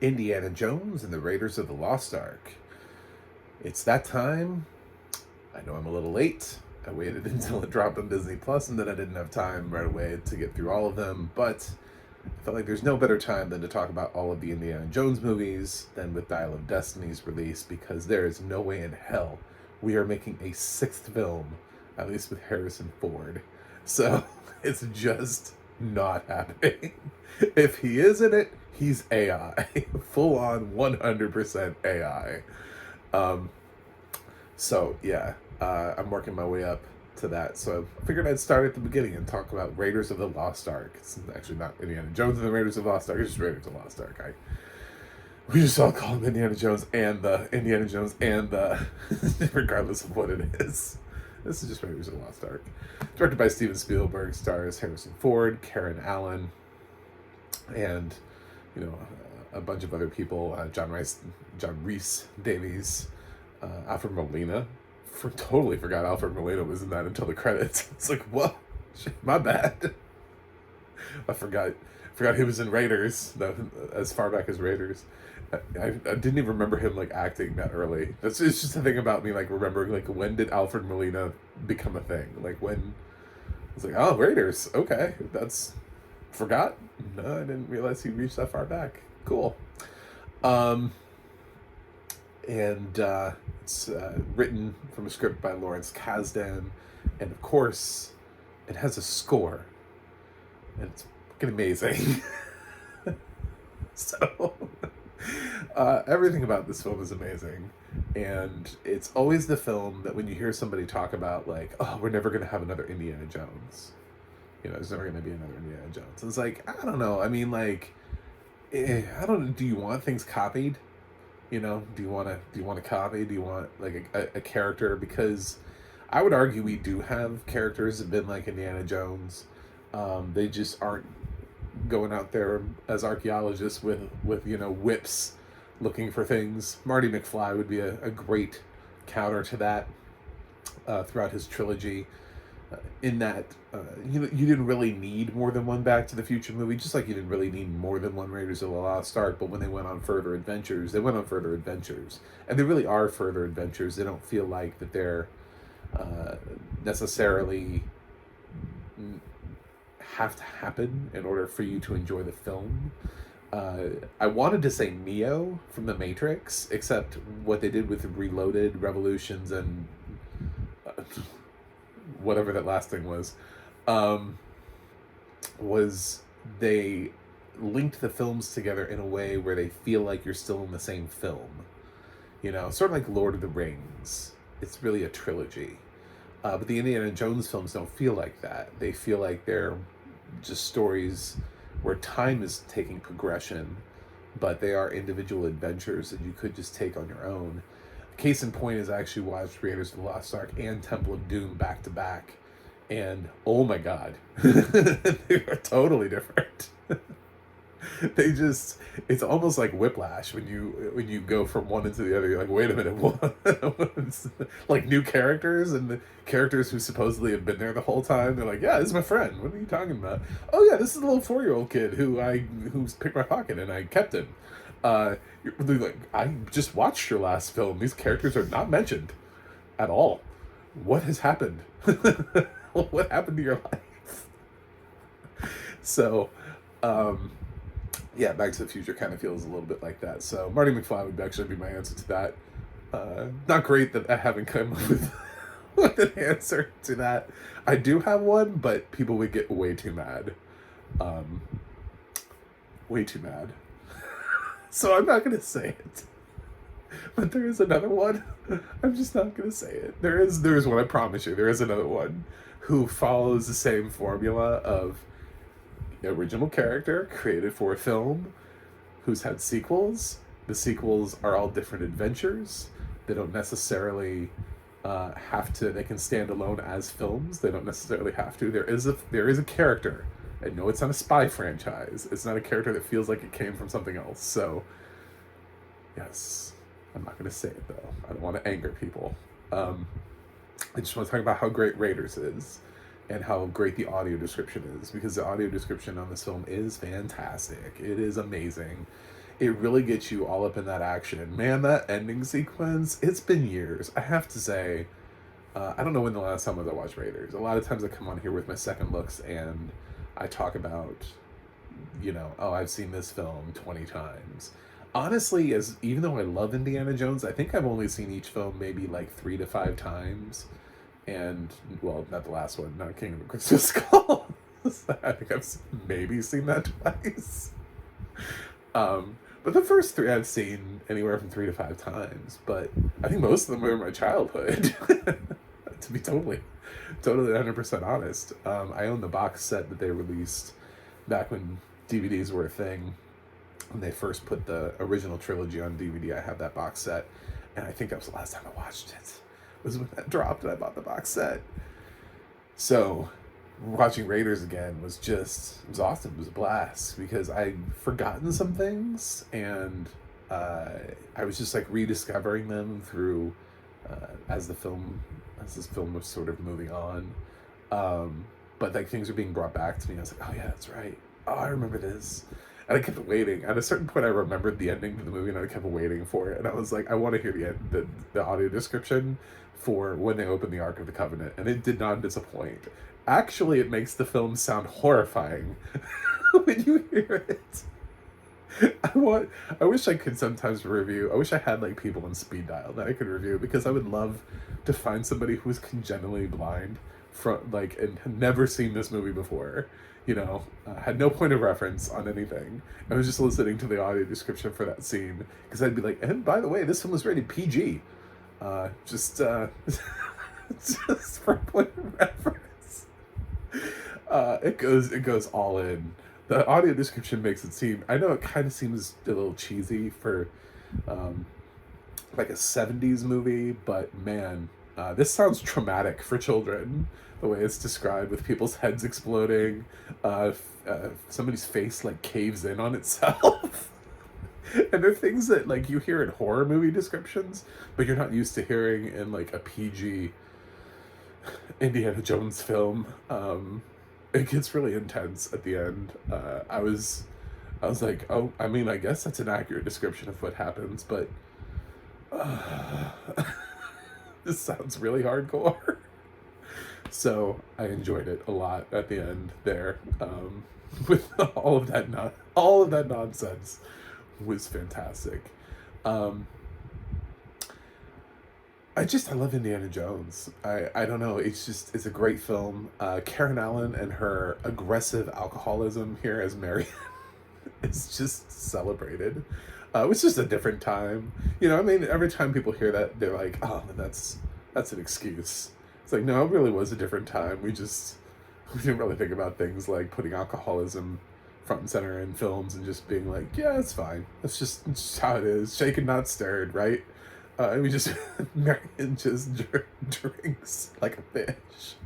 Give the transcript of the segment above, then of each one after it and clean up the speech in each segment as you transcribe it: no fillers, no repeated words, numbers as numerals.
Indiana Jones and the Raiders of the Lost Ark. It's that time. I know I'm a little late. I waited until it dropped on Disney Plus, and then I didn't have time right away to get through all of them. But I felt like there's no better time than to talk about all of the Indiana Jones movies than with Dial of Destiny's release, because there is no way in hell we are making a sixth film, at least with Harrison Ford. So it's just not happening. If he is in it, he's AI. Full on 100% AI. Um, so yeah, I'm working my way up to that. So I figured I'd start at the beginning and talk about Raiders of the Lost Ark. It's actually not Indiana Jones and the Raiders of the Lost Ark. It's just Raiders of the Lost Ark. We just all call him Indiana Jones and the regardless of what it is. This is just Raiders of the Lost Ark. Directed by Steven Spielberg, stars Harrison Ford, Karen Allen, and a bunch of other people. John Reese Davies, Alfred Molina. Totally forgot Alfred Molina was in that until the credits. It's like, whoa, my bad. I forgot he was in Raiders, as far back as Raiders. I didn't even remember him like acting that early. It's just a thing about me, like remembering like when did Alfred Molina become a thing? Like when it's like, oh, Raiders, okay, that's forgot. No, I didn't realize he reached that far back. Cool. And it's written from a script by Lawrence Kasdan, and of course, it has a score, and it's fucking amazing. So, everything about this film is amazing, and it's always the film that when you hear somebody talk about like, oh, we're never gonna have another Indiana Jones, there's never gonna be another Indiana Jones. It's like, I don't know. I mean, like, I don't know. Do you want things copied? Do you want to copy? Do you want like a character? Because I would argue we do have characters that have been like Indiana Jones. They just aren't going out there as archaeologists with whips looking for things. Marty McFly would be a great counter to that throughout his trilogy. In that you didn't really need more than one Back to the Future movie, just like you didn't really need more than one Raiders of the Lost Ark. But when they went on further adventures, and they really are further adventures. They don't feel like that they're necessarily have to happen in order for you to enjoy the film. I wanted to say Neo from The Matrix, except what they did with Reloaded, Revolutions, and whatever that last thing was they linked the films together in a way where they feel like you're still in the same film. Sort of like Lord of the Rings. It's really a trilogy. But the Indiana Jones films don't feel like that. They feel like they're just stories where time is taking progression, but they are individual adventures that you could just take on your own. Case in point is I actually watched Raiders of the Lost Ark and Temple of Doom back to back, and oh my god, they are totally different. It's almost like Whiplash when you go from one into the other. You're like, wait a minute, what? Like new characters, and the characters who supposedly have been there the whole time, they're like, yeah, this is my friend. What are you talking about? Oh yeah, this is a little 4-year-old kid who's picked my pocket and I kept him. Like, I just watched your last film. These characters are not mentioned at all. What has happened? What happened to your life? So, yeah, Back to the Future kind of feels a little bit like that. So Marty McFly would actually be my answer to that. Not great that I haven't come up with an answer to that. I do have one, but people would get way too mad. Way too mad. So I'm not going to say it. But there is another one. I'm just not going to say it. There is one, I promise you. There is another one who follows the same formula of original character created for a film who's had sequels. The sequels are all different adventures. They don't necessarily have to. They can stand alone as films. They don't necessarily have to. There is a character. And no, it's not a spy franchise. It's not a character that feels like it came from something else. So, yes, I'm not going to say it though. I don't want to anger people. I just want to talk about how great Raiders is, and how great the audio description is, because the audio description on this film is fantastic. It is amazing. it really gets you all up in that action. And man, that ending sequence, it's been years. I have to say, I don't know when the last time was I watched Raiders. A lot of times I come on here with my second looks and I talk about, oh, I've seen this film 20 times. Honestly, as even though I love Indiana Jones, I think I've only seen each film maybe like 3 to 5 times. And, well, not the last one, not Kingdom of Crystal Skull. I think I've maybe seen that twice. But the first three I've seen anywhere from 3 to 5 times. But I think most of them were in my childhood. To be totally 100% honest. I own the box set that they released back when DVDs were a thing. When they first put the original trilogy on DVD, I have that box set. And I think that was the last time I watched it. Was when that dropped and I bought the box set. So watching Raiders again was awesome. It was a blast because I'd forgotten some things and I was just like rediscovering them through as this film was sort of moving on. But like things were being brought back to me. I was like, oh yeah, that's right. Oh, I remember this. And I kept waiting. At a certain point, I remembered the ending to the movie, and I kept waiting for it. And I was like, I want to hear the audio description for when they open the Ark of the Covenant. And it did not disappoint. Actually, it makes the film sound horrifying when you hear it. I wish I could sometimes review. I wish I had like people on speed dial that I could review, because I would love to find somebody who is congenitally blind and had never seen this movie before. Had no point of reference on anything. I was just listening to the audio description for that scene because I'd be like, and by the way, this film was rated PG. Just for point of reference. It goes all in. The audio description makes it seem, I know it kind of seems a little cheesy for like a 70s movie, but man, this sounds traumatic for children. The way it's described with people's heads exploding, somebody's face like caves in on itself. And they're things that like you hear in horror movie descriptions, but you're not used to hearing in like a PG Indiana Jones film. It gets really intense at the end. I was like, oh, I mean, I guess that's an accurate description of what happens, but this sounds really hardcore. So I enjoyed it a lot at the end there. With all of that nonsense was fantastic. I love Indiana Jones. I don't know. It's a great film. Karen Allen and her aggressive alcoholism here as Marion is just celebrated. It was just a different time. I mean, every time people hear that, they're like, oh, that's an excuse. It's like, no, it really was a different time. We didn't really think about things like putting alcoholism front and center in films and just being like, yeah, it's fine. It's just how it is. Shaken, not stirred, right? We just, Marion just drinks like a fish.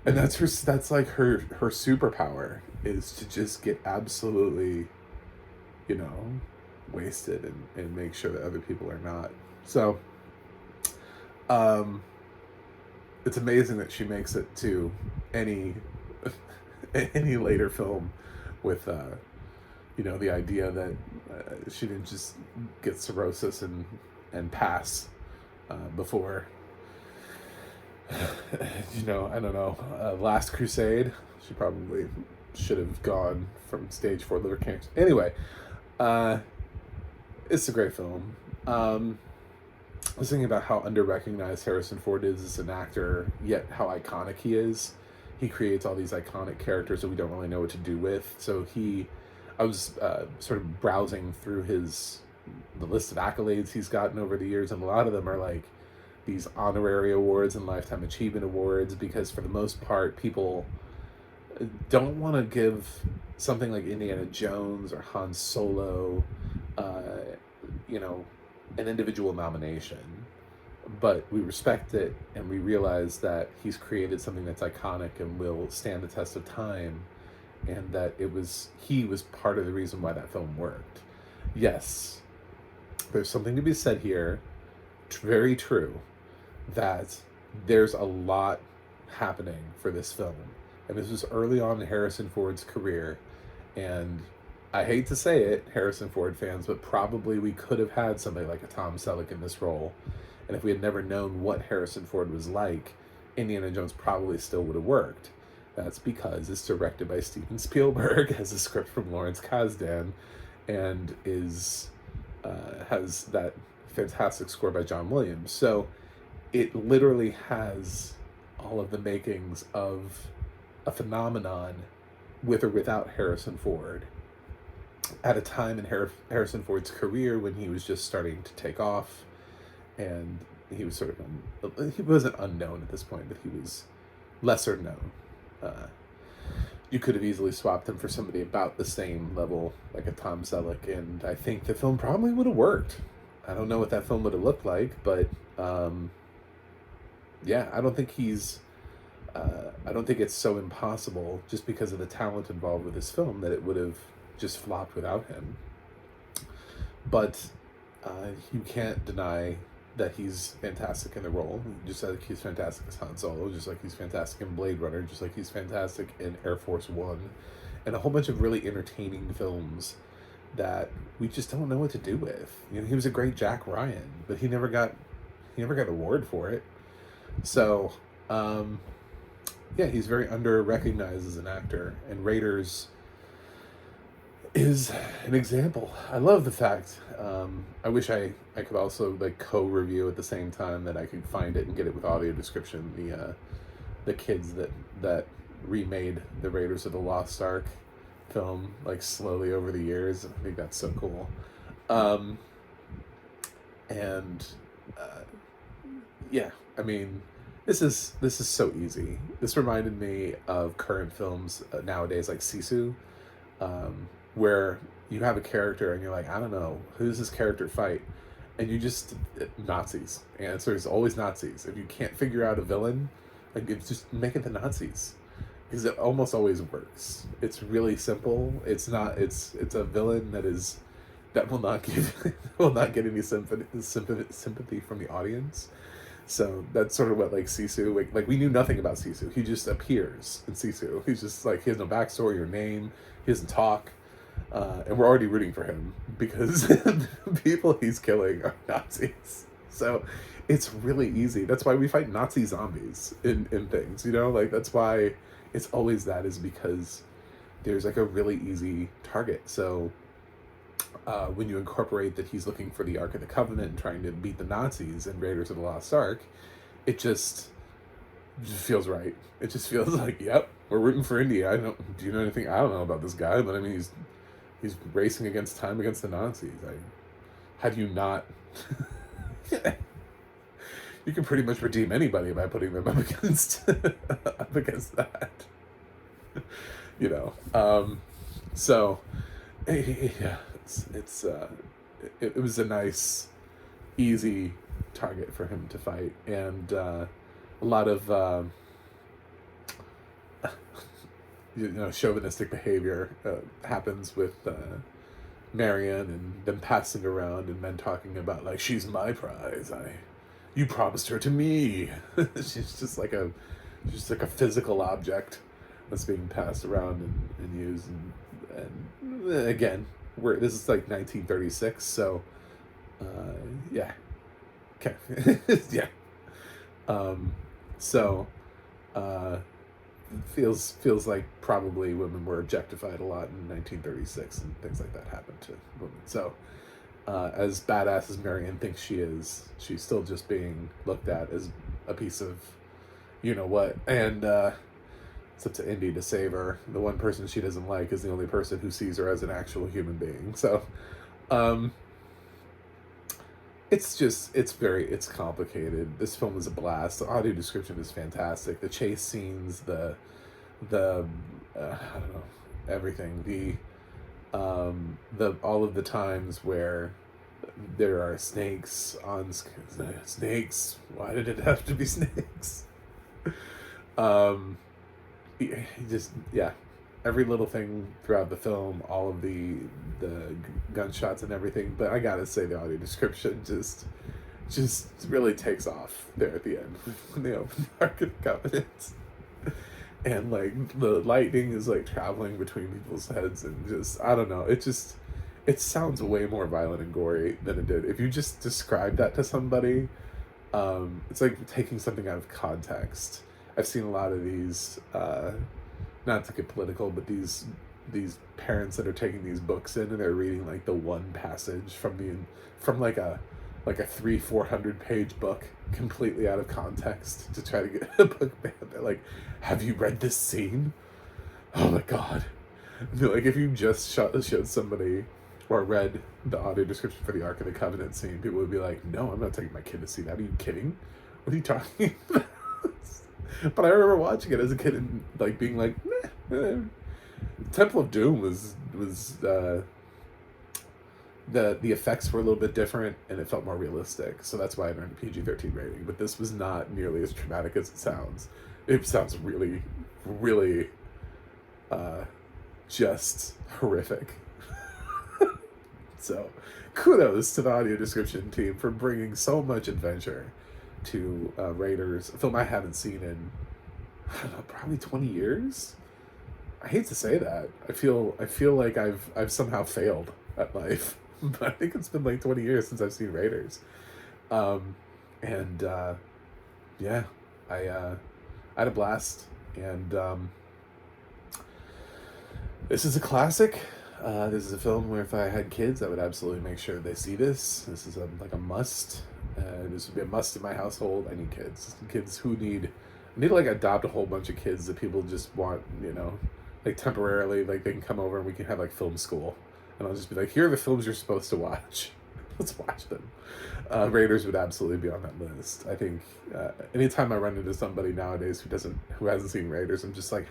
And that's like her superpower, is to just get absolutely, wasted and make sure that other people are not. So, it's amazing that she makes it to any later film with, the idea that she didn't just get cirrhosis and pass before, I don't know, Last Crusade. She probably should have gone from stage 4 liver cancer. Anyway, it's a great film. I was thinking about how under-recognized Harrison Ford is as an actor, yet how iconic he is. He creates all these iconic characters that we don't really know what to do with. So I was sort of browsing through the list of accolades he's gotten over the years, and a lot of them are like these honorary awards and lifetime achievement awards, because for the most part, people don't want to give something like Indiana Jones or Han Solo, an individual nomination, but we respect it and we realize that he's created something that's iconic and will stand the test of time, and that he was part of the reason why that film worked. Yes, there's something to be said here, very true, that there's a lot happening for this film, and this was early on in Harrison Ford's career, and I hate to say it, Harrison Ford fans, but probably we could have had somebody like a Tom Selleck in this role. And if we had never known what Harrison Ford was like, Indiana Jones probably still would have worked. That's because it's directed by Steven Spielberg, has a script from Lawrence Kasdan, and has that fantastic score by John Williams. So it literally has all of the makings of a phenomenon with or without Harrison Ford at a time in Harrison Ford's career when he was just starting to take off, and he was sort of he wasn't unknown at this point, but he was lesser known. You could have easily swapped him for somebody about the same level, like a Tom Selleck, and I think the film probably would have worked. I don't know what that film would have looked like, but yeah, I don't think I don't think it's so impossible just because of the talent involved with this film that it would have just flopped without him. But you can't deny that he's fantastic in the role, just like he's fantastic as Han Solo, just like he's fantastic in Blade Runner, just like he's fantastic in Air Force One, and a whole bunch of really entertaining films that we just don't know what to do with. You know, he was a great Jack Ryan, but he never got an award for it. So, yeah, he's very under-recognized as an actor, and Raiders is an example. I love the fact, I wish I could also like co-review at the same time, that I could find it and get it with audio description, the kids that remade the Raiders of the Lost Ark film, like slowly over the years. I think that's so cool. And yeah, I mean, this is so easy. This reminded me of current films nowadays, like Sisu, where you have a character and you're like, I don't know, who does this character fight? And you just, Nazis. The answer is always Nazis. If you can't figure out a villain, like, it's just make it the Nazis. Because it almost always works. It's really simple. It's a villain that will not get any sympathy from the audience. So that's sort of what, like, Sisu, like we knew nothing about Sisu. He just appears in Sisu. He's just like, he has no backstory or name. He doesn't talk. And we're already rooting for him because the people he's killing are Nazis. So it's really easy. That's why we fight Nazi zombies in things, you know? Like, that's why it's always that, is because there's like a really easy target. So when you incorporate that he's looking for the Ark of the Covenant and trying to beat the Nazis in Raiders of the Lost Ark, it just feels right. It just feels like, yep, we're rooting for India. Do you know anything? I don't know about this guy, but I mean, he's racing against time against the Nazis. How do you not? You can pretty much redeem anybody by putting them up against that. You know. So yeah, it was a nice, easy target for him to fight, and a lot of chauvinistic behavior happens with Marion, and them passing around and men talking about, like, she's my prize. You promised her to me. She's just like a physical object that's being passed around and used, and again, this is like 1936, so yeah, okay, yeah, so feels like probably women were objectified a lot in 1936, and things like that happened to women. So as badass as Marion thinks she is, she's still just being looked at as a piece of what, and it's up to Indy to save her. The one person she doesn't like is the only person who sees her as an actual human being. So it's complicated. This film is a blast. The audio description is fantastic. The chase scenes, the I don't know, everything. The all of the times where there are snakes on snakes. Why did it have to be snakes? Every little thing throughout the film, all of the gunshots and everything. But I gotta say, the audio description just really takes off there at the end when they open the Ark of the Covenant. and like the lightning is like traveling between people's heads, and just I don't know, it sounds way more violent and gory than it did. If you just describe that to somebody, it's like taking something out of context. I've seen a lot of these, not to get political, but these parents that are taking these books in and they're reading like the one passage from like a 300-400 page book completely out of context to try to get a book banned. They're like, "Have you read this scene? Oh my god!" Like if you just showed somebody or read the audio description for the Ark of the Covenant scene, people would be like, "No, I'm not taking my kid to see that. Are you kidding? What are you talking about?" But I remember watching it as a kid and like being like, "Meh, eh." Temple of Doom was the effects were a little bit different and it felt more realistic, so that's why I earned a PG-13 rating. But this was not nearly as traumatic as it sounds. It sounds really, really, just horrific. So, kudos to the audio description team for bringing so much adventure to Raiders, a film I haven't seen in, I don't know, probably 20 years. I hate to say that. I feel like I've somehow failed at life, but I think it's been like 20 years since I've seen Raiders. And yeah, I had a blast, and this is a classic. This is a film where if I had kids, I would absolutely make sure they see this. This is like a must. This would be a must in my household. I need kids. Kids who need... I need to like adopt a whole bunch of kids that people just want, like temporarily, like they can come over and we can have like film school. And I'll just be like, here are the films you're supposed to watch. Let's watch them. Raiders would absolutely be on that list. I think anytime I run into somebody nowadays who hasn't seen Raiders, I'm just like,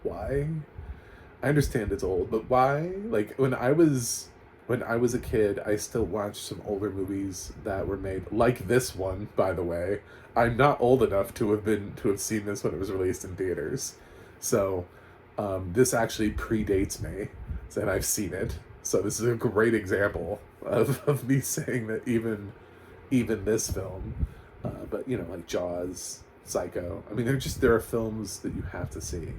why? I understand it's old, but why? Like when I was a kid, I still watched some older movies that were made, like this one, by the way. I'm not old enough to have seen this when it was released in theaters. So this actually predates me, and I've seen it. So this is a great example of me saying that even this film, but like Jaws, Psycho. I mean, there are films that you have to see,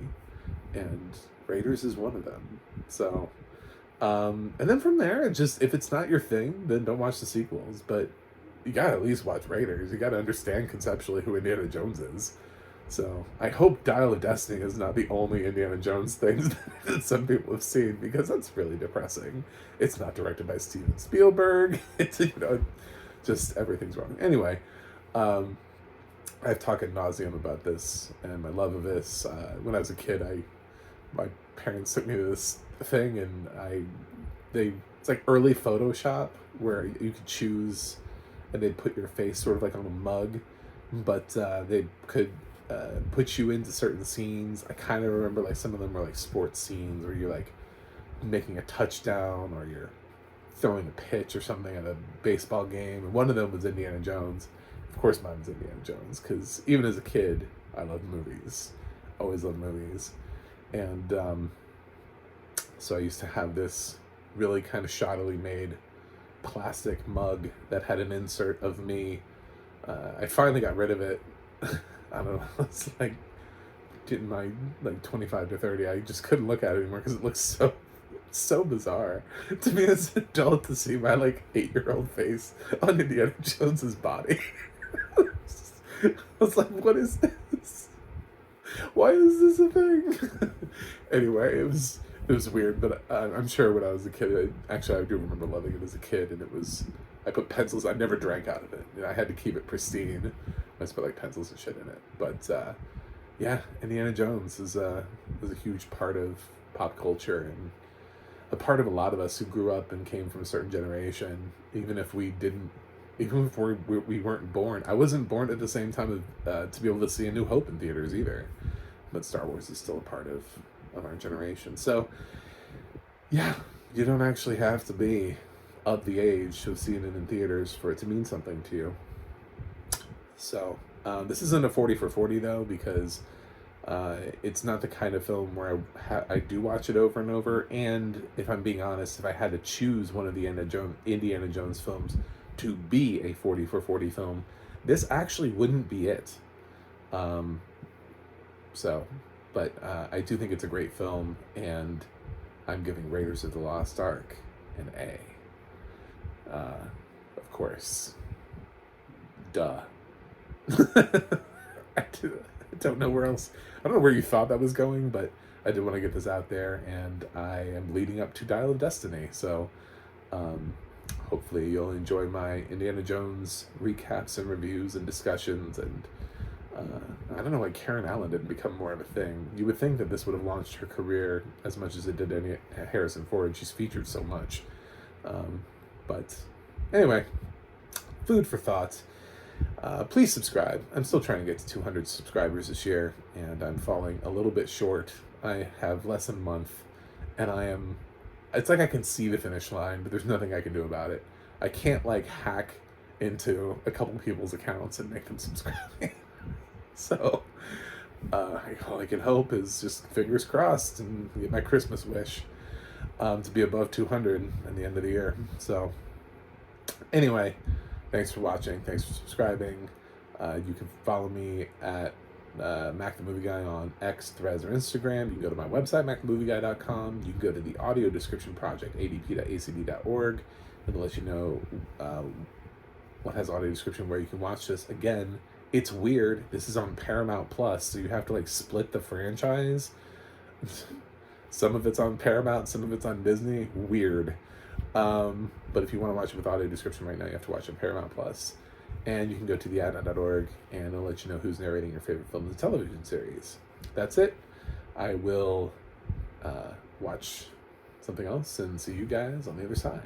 and Raiders is one of them. So, and then from there, just if it's not your thing, then don't watch the sequels. But you gotta at least watch Raiders. You gotta understand conceptually who Indiana Jones is. So I hope Dial of Destiny is not the only Indiana Jones thing that some people have seen, because that's really depressing. It's not directed by Steven Spielberg. It's just everything's wrong. Anyway, I've talked ad nauseum about this and my love of this. When I was a kid, my parents took me to this thing, and it's like early Photoshop where you could choose, and they'd put your face sort of like on a mug, but they could put you into certain scenes. I kind of remember like some of them were like sports scenes where you're like making a touchdown or you're throwing a pitch or something at a baseball game, and one of them was Indiana Jones. Of course mine was Indiana Jones, because even as a kid I loved movies, always loved movies. And so I used to have this really kind of shoddily made plastic mug that had an insert of me. I finally got rid of it. I don't know, it's like getting my like 25 to 30, I just couldn't look at it anymore because it looks so bizarre to me as an adult to see my like 8-year-old face on Indiana Jones's body. I was like, what is this? Why is this a thing? Anyway, it was weird, but I'm sure when I was a kid, I do remember loving it as a kid, and I put pencils, I never drank out of it. I had to keep it pristine. I just put like pencils and shit in it. But yeah, Indiana Jones was a huge part of pop culture, and a part of a lot of us who grew up and came from a certain generation, even if we weren't born. I wasn't born at the same time to be able to see A New Hope in theaters either, but Star Wars is still a part of our generation. So yeah, you don't actually have to be of the age to have seen it in theaters for it to mean something to you. So this isn't a 40 for 40 though, because it's not the kind of film where I do watch it over and over. And if I'm being honest, if I had to choose one of the Indiana Jones films to be a 40 for 40 film, this actually wouldn't be it. So, But I do think it's a great film, and I'm giving Raiders of the Lost Ark an A. Of course. Duh. I don't know where else. I don't know where you thought that was going, but I did want to get this out there, and I am leading up to Dial of Destiny, so hopefully you'll enjoy my Indiana Jones recaps and reviews and discussions. And I don't know why Karen Allen didn't become more of a thing. You would think that this would have launched her career as much as it did Harrison Ford. She's featured so much. But anyway, food for thought. Please subscribe. I'm still trying to get to 200 subscribers this year, and I'm falling a little bit short. I have less than a month, and it's like I can see the finish line, but there's nothing I can do about it. I can't hack into a couple people's accounts and make them subscribe. So all I can hope is just fingers crossed and get my Christmas wish to be above 200 at the end of the year. So anyway, thanks for watching. Thanks for subscribing. You can follow me at Mac the Movie Guy on X, Threads, or Instagram. You can go to my website, macthemovieguy.com. You can go to the audio description project, adp.acd.org. It'll let you know what has audio description, where you can watch this. Again, it's weird. This is on Paramount Plus, so you have to split the franchise. Some of it's on Paramount, some of it's on Disney. Weird. But if you want to watch it with audio description right now, you have to watch it on Paramount Plus. And you can go to theadnet.org, and it'll let you know who's narrating your favorite films and television series. That's it. I will watch something else and see you guys on the other side.